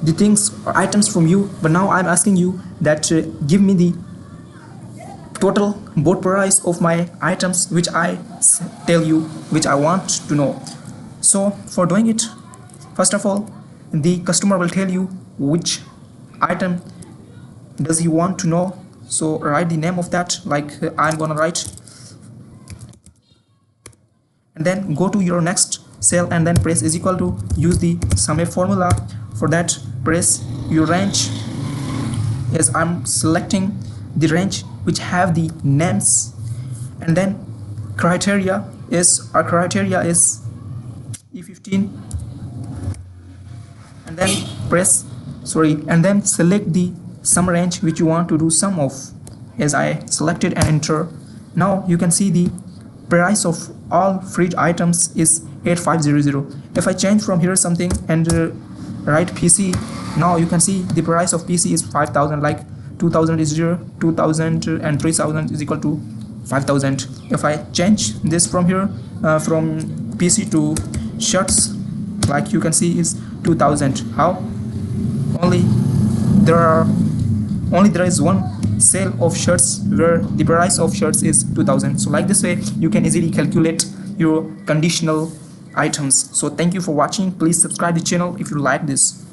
the things or items from you, but now I'm asking you that give me the total bought price of my items which I tell you, which I want to know. So for doing it, first of all, the customer will tell you which item does he want to know. So write the name of that, like I'm gonna write, and then go to your next cell and then press is equal to, use the Sumif formula. For that, press your range, as I'm selecting the range which have the names, and then criteria is, our criteria is E15, and then and then select the sum range which you want to do sum of, as I selected and enter. Now you can see the price of all fridge items is 8500. If I change from here something and write PC, now you can see the price of PC is 5000, like 2000 is 0, 2000 and 3000 is equal to 5000. If I change this from here from PC to shirts, like you can see is 2000. How? Only there is one sale of shirts where the price of shirts is 2000. So like this way you can easily calculate your conditional items. So thank you for watching. Please subscribe the channel if you like this.